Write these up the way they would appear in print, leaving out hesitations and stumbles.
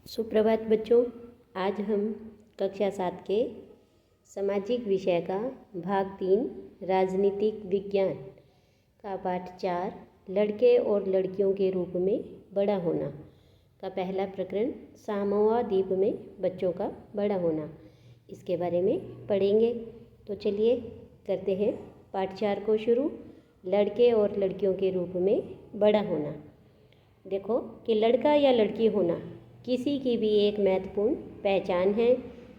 सुप्रभात बच्चों। आज हम कक्षा 7 के सामाजिक विषय का भाग 3 राजनीतिक विज्ञान का पाठ 4 लड़के और लड़कियों के रूप में बड़ा होना का पहला प्रकरण सामोआ द्वीप में बच्चों का बड़ा होना, इसके बारे में पढ़ेंगे। तो चलिए करते हैं पाठ 4 को शुरू। लड़के और लड़कियों के रूप में बड़ा होना। देखो कि लड़का या लड़की होना किसी की भी एक महत्वपूर्ण पहचान है,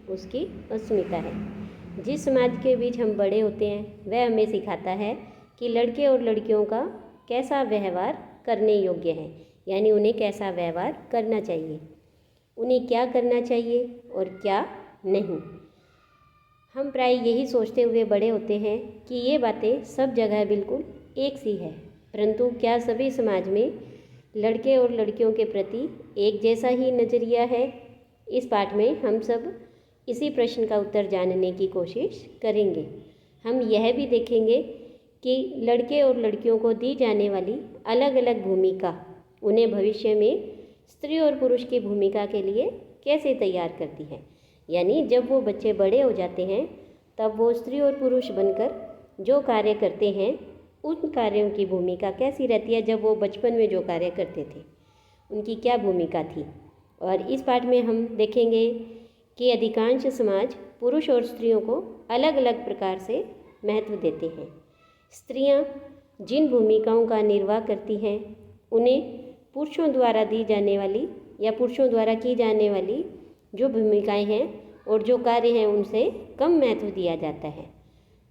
उसकी अस्मिता है। जिस समाज के बीच हम बड़े होते हैं वह हमें सिखाता है कि लड़के और लड़कियों का कैसा व्यवहार करने योग्य है, यानी उन्हें कैसा व्यवहार करना चाहिए, उन्हें क्या करना चाहिए और क्या नहीं। हम प्राय यही सोचते हुए बड़े होते हैं कि ये बातें सब जगह बिल्कुल एक सी है, परंतु क्या सभी समाज में लड़के और लड़कियों के प्रति एक जैसा ही नज़रिया है? इस पाठ में हम सब इसी प्रश्न का उत्तर जानने की कोशिश करेंगे। हम यह भी देखेंगे कि लड़के और लड़कियों को दी जाने वाली अलग अलग भूमिका उन्हें भविष्य में स्त्री और पुरुष की भूमिका के लिए कैसे तैयार करती है, यानी जब वो बच्चे बड़े हो जाते हैं तब वो स्त्री और पुरुष बनकर जो कार्य करते हैं उन कार्यों की भूमिका कैसी रहती है, जब वो बचपन में जो कार्य करते थे उनकी क्या भूमिका थी। और इस पाठ में हम देखेंगे कि अधिकांश समाज पुरुष और स्त्रियों को अलग अलग प्रकार से महत्व देते हैं। स्त्रियां जिन भूमिकाओं का निर्वाह करती हैं उन्हें पुरुषों द्वारा दी जाने वाली या पुरुषों द्वारा की जाने वाली जो भूमिकाएं हैं और जो कार्य हैं उनसे कम महत्व दिया जाता है।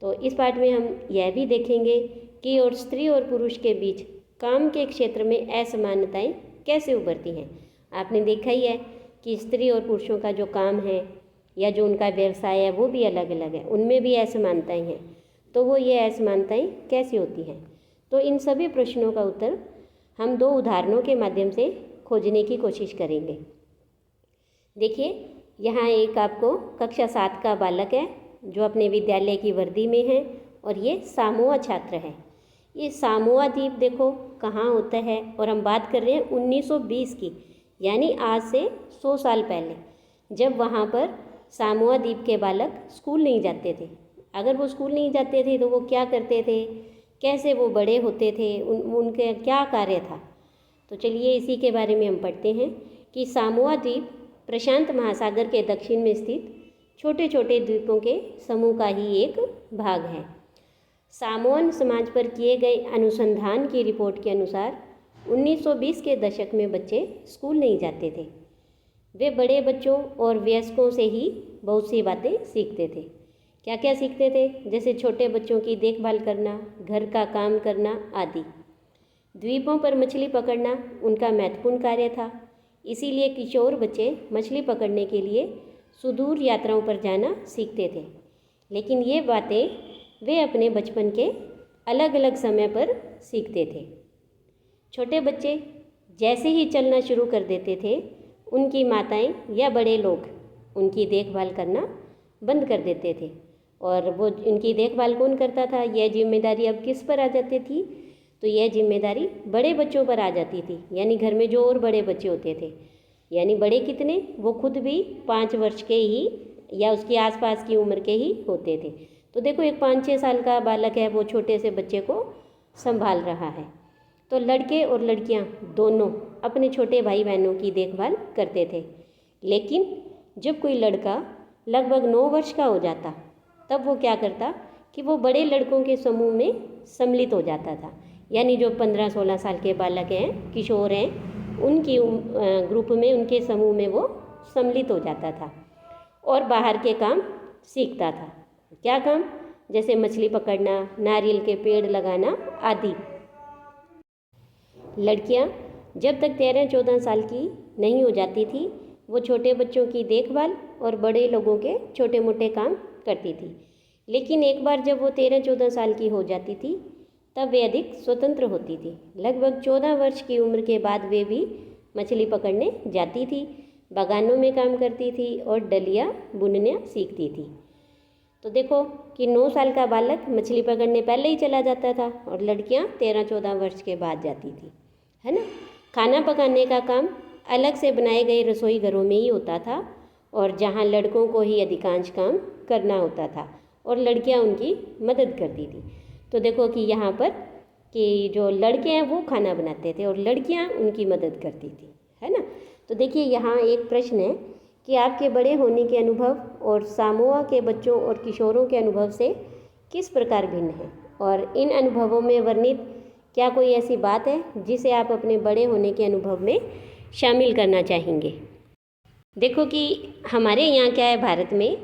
तो इस पाठ में हम यह भी देखेंगे कि और स्त्री और पुरुष के बीच काम के क्षेत्र में असमानताएं कैसे उभरती हैं। आपने देखा ही है कि स्त्री और पुरुषों का जो काम है या जो उनका व्यवसाय है वो भी अलग अलग है, उनमें भी असमानताएं हैं। तो वो ये असमानताएं कैसी होती हैं, तो इन सभी प्रश्नों का उत्तर हम 2 उदाहरणों के माध्यम से खोजने की कोशिश करेंगे। देखिए, यहाँ एक आपको कक्षा 7 का बालक है जो अपने विद्यालय की वर्दी में है और ये सामोआ छात्र है। ये सामोआ द्वीप देखो कहाँ होता है, और हम बात कर रहे हैं 1920 की, यानी आज से 100 साल पहले, जब वहाँ पर सामोआ द्वीप के बालक स्कूल नहीं जाते थे। अगर वो स्कूल नहीं जाते थे तो वो क्या करते थे, कैसे वो बड़े होते थे, उनके क्या कार्य था। तो चलिए इसी के बारे में हम पढ़ते हैं कि सामोआ द्वीप प्रशांत महासागर के दक्षिण में स्थित छोटे छोटे द्वीपों के समूह का ही एक भाग है। सामोअन समाज पर किए गए अनुसंधान की रिपोर्ट के अनुसार 1920 के दशक में बच्चे स्कूल नहीं जाते थे। वे बड़े बच्चों और वयस्कों से ही बहुत सी बातें सीखते थे। क्या क्या सीखते थे, जैसे छोटे बच्चों की देखभाल करना, घर का काम करना आदि। द्वीपों पर मछली पकड़ना उनका महत्वपूर्ण कार्य था, इसीलिए किशोर बच्चे मछली पकड़ने के लिए सुदूर यात्राओं पर जाना सीखते थे। लेकिन ये बातें वे अपने बचपन के अलग अलग समय पर सीखते थे। छोटे बच्चे जैसे ही चलना शुरू कर देते थे, उनकी माताएं या बड़े लोग उनकी देखभाल करना बंद कर देते थे। और वो उनकी देखभाल कौन करता था, यह जिम्मेदारी अब किस पर आ जाती थी, तो यह जिम्मेदारी बड़े बच्चों पर आ जाती थी, यानी घर में जो और बड़े बच्चे होते थे। यानी बड़े कितने, वो खुद भी 5 वर्ष के ही या उसके आसपास की उम्र के ही होते थे। तो देखो एक 5-6 साल का बालक है, वो छोटे से बच्चे को संभाल रहा है। तो लड़के और लड़कियां दोनों अपने छोटे भाई बहनों की देखभाल करते थे। लेकिन जब कोई लड़का लगभग 9 वर्ष का हो जाता तब वो क्या करता कि वो बड़े लड़कों के समूह में सम्मिलित हो जाता था। यानी जो 15-16 साल के बालक हैं, किशोर हैं, उनकी ग्रुप में, उनके समूह में वो सम्मिलित हो जाता था और बाहर के काम सीखता था। क्या काम, जैसे मछली पकड़ना, नारियल के पेड़ लगाना आदि। लड़कियां जब तक 13-14 साल की नहीं हो जाती थी वो छोटे बच्चों की देखभाल और बड़े लोगों के छोटे मोटे काम करती थी। लेकिन एक बार जब वो 13-14 साल की हो जाती थी तब वे अधिक स्वतंत्र होती थी। लगभग 14 वर्ष की उम्र के बाद वे भी मछली पकड़ने जाती थी, बागानों में काम करती थी और डलिया बुनना सीखती थी। तो देखो कि 9 साल का बालक मछली पकड़ने पहले ही चला जाता था और लड़कियां 13-14 वर्ष के बाद जाती थी, है ना। खाना पकाने का काम अलग से बनाए गए रसोई घरों में ही होता था और जहाँ लड़कों को ही अधिकांश काम करना होता था और लड़कियाँ उनकी मदद करती थी। तो देखो कि यहाँ पर कि जो लड़के हैं वो खाना बनाते थे और लड़कियाँ उनकी मदद करती थी, है ना। तो देखिए यहाँ एक प्रश्न है कि आपके बड़े होने के अनुभव और सामोआ के बच्चों और किशोरों के अनुभव से किस प्रकार भिन्न है, और इन अनुभवों में वर्णित क्या कोई ऐसी बात है जिसे आप अपने बड़े होने के अनुभव में शामिल करना चाहेंगे। देखो कि हमारे यहाँ क्या है, भारत में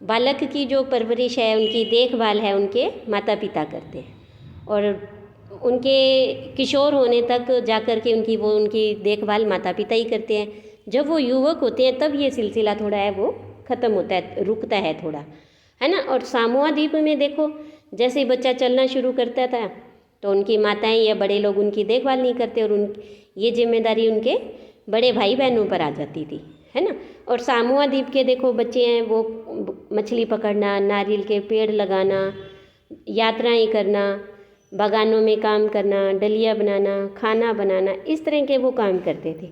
बालक की जो परवरिश है, उनकी देखभाल है उनके माता पिता करते हैं और उनके किशोर होने तक जाकर के उनकी देखभाल माता पिता ही करते हैं। जब वो युवक होते हैं तब ये सिलसिला थोड़ा है वो ख़त्म होता है, रुकता है थोड़ा, है ना। और सामोआ द्वीप में देखो जैसे ही बच्चा चलना शुरू करता था तो उनकी माताएं या बड़े लोग उनकी देखभाल नहीं करते और ये जिम्मेदारी उनके बड़े भाई बहनों पर आ जाती थी, है ना। और सामोआ द्वीप के देखो बच्चे हैं वो मछली पकड़ना, नारियल के पेड़ लगाना, यात्राएं करना, बागानों में काम करना, डलिया बनाना, खाना बनाना, इस तरह के वो काम करते थे।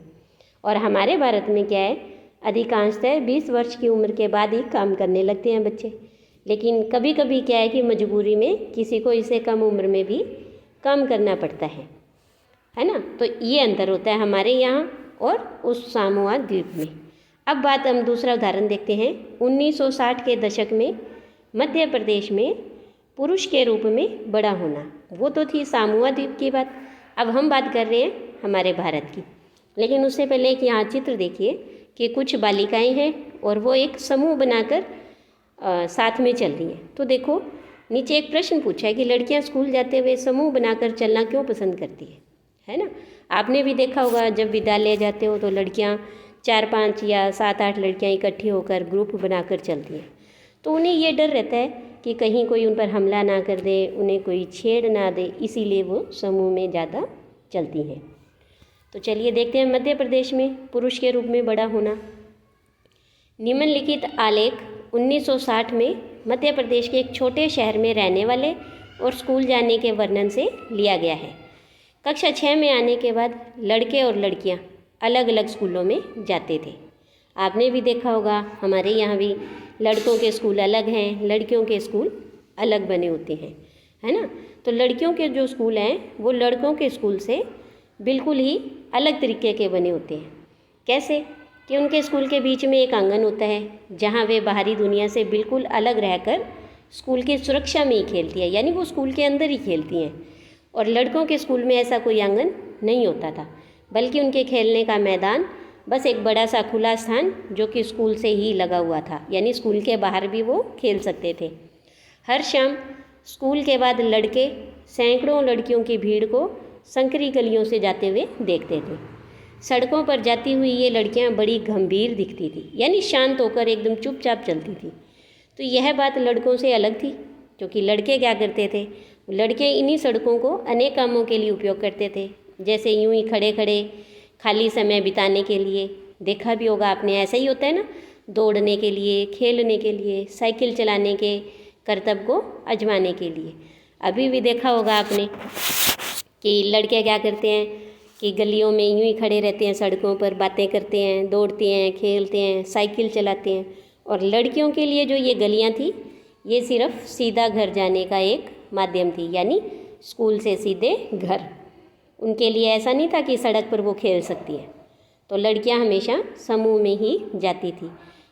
और हमारे भारत में क्या है, अधिकांशतः 20 वर्ष की उम्र के बाद ही काम करने लगते हैं बच्चे। लेकिन कभी कभी क्या है कि मजबूरी में किसी को इससे कम उम्र में भी काम करना पड़ता है ना। तो ये अंतर होता है हमारे यहाँ और उस सामोआ द्वीप में। अब बात हम दूसरा उदाहरण देखते हैं। 1960 के दशक में मध्य प्रदेश में पुरुष के रूप में बड़ा होना, वो तो थी सामोआ द्वीप की बात। अब हम बात कर रहे हैं हमारे भारत की। लेकिन उससे पहले एक यहाँ चित्र देखिए कि कुछ बालिकाएं हैं और वो एक समूह बनाकर साथ में चल रही हैं। तो देखो नीचे एक प्रश्न पूछा है कि लड़कियां स्कूल जाते हुए समूह बनाकर चलना क्यों पसंद करती है ना। आपने भी देखा होगा जब विद्यालय जाते हो तो लड़कियां 4-5 या 7-8 लड़कियां इकट्ठी होकर ग्रुप बनाकर चलती हैं। तो उन्हें ये डर रहता है कि कहीं कोई उन पर हमला ना कर दे, उन्हें कोई छेड़ ना दे, इसीलिए वो समूह में ज़्यादा चलती हैं। तो चलिए देखते हैं मध्य प्रदेश में पुरुष के रूप में बड़ा होना। निम्नलिखित आलेख 1960 में मध्य प्रदेश के एक छोटे शहर में रहने वाले और स्कूल जाने के वर्णन से लिया गया है। कक्षा 6 में आने के बाद लड़के और लड़कियां अलग अलग स्कूलों में जाते थे। आपने भी देखा होगा हमारे यहाँ भी लड़कों के स्कूल अलग हैं, लड़कियों के स्कूल अलग बने होते हैं, है ना। तो लड़कियों के जो स्कूल हैं वो लड़कों के स्कूल से बिल्कुल ही अलग तरीके के बने होते हैं। कैसे कि उनके स्कूल के बीच में एक आंगन होता है जहाँ वे बाहरी दुनिया से बिल्कुल अलग रहकर स्कूल की सुरक्षा में ही खेलती है, यानी वो स्कूल के अंदर ही खेलती हैं। और लड़कों के स्कूल में ऐसा कोई आंगन नहीं होता था, बल्कि उनके खेलने का मैदान बस एक बड़ा सा खुला स्थान जो कि स्कूल से ही लगा हुआ था, यानी स्कूल के बाहर भी वो खेल सकते थे। हर शाम स्कूल के बाद लड़के सैकड़ों लड़कियों की भीड़ को संकरी गलियों से जाते हुए देखते थे। सड़कों पर जाती हुई ये लड़कियां बड़ी गंभीर दिखती थी, यानी शांत होकर एकदम चुपचाप चलती थी। तो यह बात लड़कों से अलग थी, क्योंकि लड़के क्या करते थे, लड़के इन्हीं सड़कों को अनेक कामों के लिए उपयोग करते थे। जैसे यूं ही खड़े खड़े खाली समय बिताने के लिए, देखा भी होगा आपने, ऐसा ही होता है ना, दौड़ने के लिए, खेलने के लिए, साइकिल चलाने के करतब को आजमाने के लिए। अभी भी देखा होगा आपने कि लड़के क्या करते हैं कि गलियों में यूं ही खड़े रहते हैं, सड़कों पर बातें करते हैं, दौड़ते हैं, खेलते हैं, साइकिल चलाते हैं। और लड़कियों के लिए जो ये गलियां थी ये सिर्फ सीधा घर जाने का एक माध्यम थी, यानी स्कूल से सीधे घर। उनके लिए ऐसा नहीं था कि सड़क पर वो खेल सकती है। तो लड़कियां हमेशा समूह में ही जाती थी।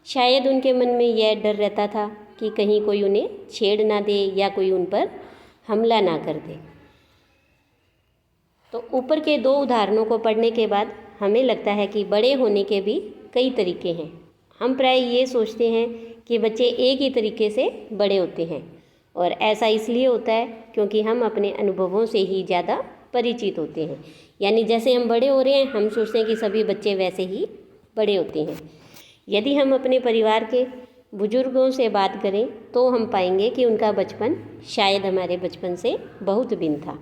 शायद उनके मन में यह डर रहता था कि कहीं कोई उन्हें छेड़ ना दे या कोई उन पर हमला ना कर दे। तो ऊपर के 2 उदाहरणों को पढ़ने के बाद हमें लगता है कि बड़े होने के भी कई तरीके हैं। हम प्राय ये सोचते हैं कि बच्चे एक ही तरीके से बड़े होते हैं, और ऐसा इसलिए होता है क्योंकि हम अपने अनुभवों से ही ज़्यादा परिचित होते हैं। यानी जैसे हम बड़े हो रहे हैं हम सोचते हैं कि सभी बच्चे वैसे ही बड़े होते हैं। यदि हम अपने परिवार के बुजुर्गों से बात करें तो हम पाएंगे कि उनका बचपन शायद हमारे बचपन से बहुत भिन्न था।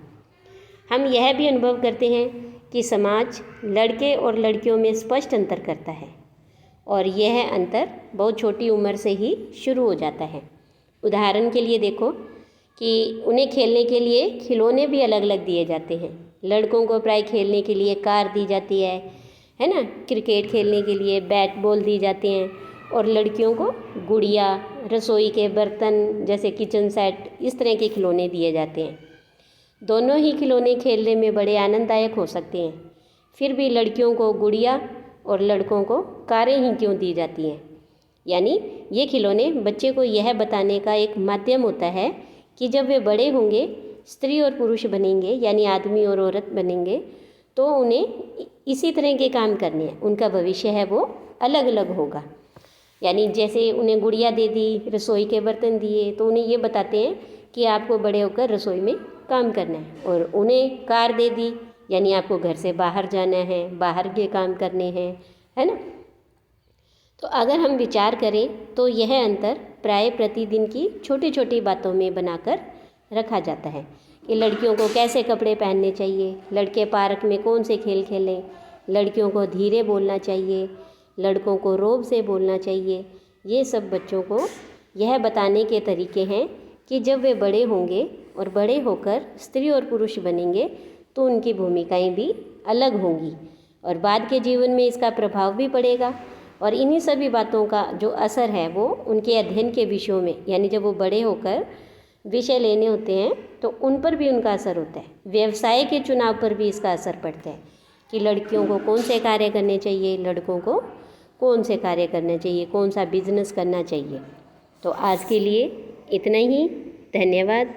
हम यह भी अनुभव करते हैं कि समाज लड़के और लड़कियों में स्पष्ट अंतर करता है, और यह अंतर बहुत छोटी उम्र से ही शुरू हो जाता है। उदाहरण के लिए देखो कि उन्हें खेलने के लिए खिलौने भी अलग अलग दिए जाते हैं। लड़कों को प्राय खेलने के लिए कार दी जाती है, है ना। क्रिकेट खेलने के लिए बैट बॉल दी जाते हैं, और लड़कियों को गुड़िया, रसोई के बर्तन जैसे किचन सेट, इस तरह के खिलौने दिए जाते हैं। दोनों ही खिलौने खेलने में बड़े आनंददायक हो सकते हैं, फिर भी लड़कियों को गुड़िया और लड़कों को कारें ही क्यों दी जाती हैं। यानी ये खिलौने बच्चे को यह बताने का एक माध्यम होता है कि जब वे बड़े होंगे, स्त्री और पुरुष बनेंगे, यानी आदमी और औरत बनेंगे, तो उन्हें इसी तरह के काम करने हैं। उनका भविष्य है वो अलग अलग होगा। यानी जैसे उन्हें गुड़िया दे दी, रसोई के बर्तन दिए, तो उन्हें ये बताते हैं कि आपको बड़े होकर रसोई में काम करना है। और उन्हें कार दे दी, यानी आपको घर से बाहर जाना है, बाहर के काम करने हैं, है ना। तो अगर हम विचार करें तो यह अंतर प्राय प्रतिदिन की छोटी छोटी बातों में बनाकर रखा जाता है कि लड़कियों को कैसे कपड़े पहनने चाहिए, लड़के पार्क में कौन से खेल खेलें, लड़कियों को धीरे बोलना चाहिए, लड़कों को रोब से बोलना चाहिए। ये सब बच्चों को यह बताने के तरीके हैं कि जब वे बड़े होंगे और बड़े होकर स्त्री और पुरुष बनेंगे तो उनकी भूमिकाएं भी अलग होंगी, और बाद के जीवन में इसका प्रभाव भी पड़ेगा। और इन्हीं सभी बातों का जो असर है वो उनके अध्ययन के विषयों में, यानी जब वो बड़े होकर विषय लेने होते हैं तो उन पर भी उनका असर होता है। व्यवसाय के चुनाव पर भी इसका असर पड़ता है कि लड़कियों को कौन से कार्य करने चाहिए, लड़कों को कौन से कार्य करना चाहिए, कौन सा बिजनेस करना चाहिए। तो आज के लिए इतना ही। धन्यवाद।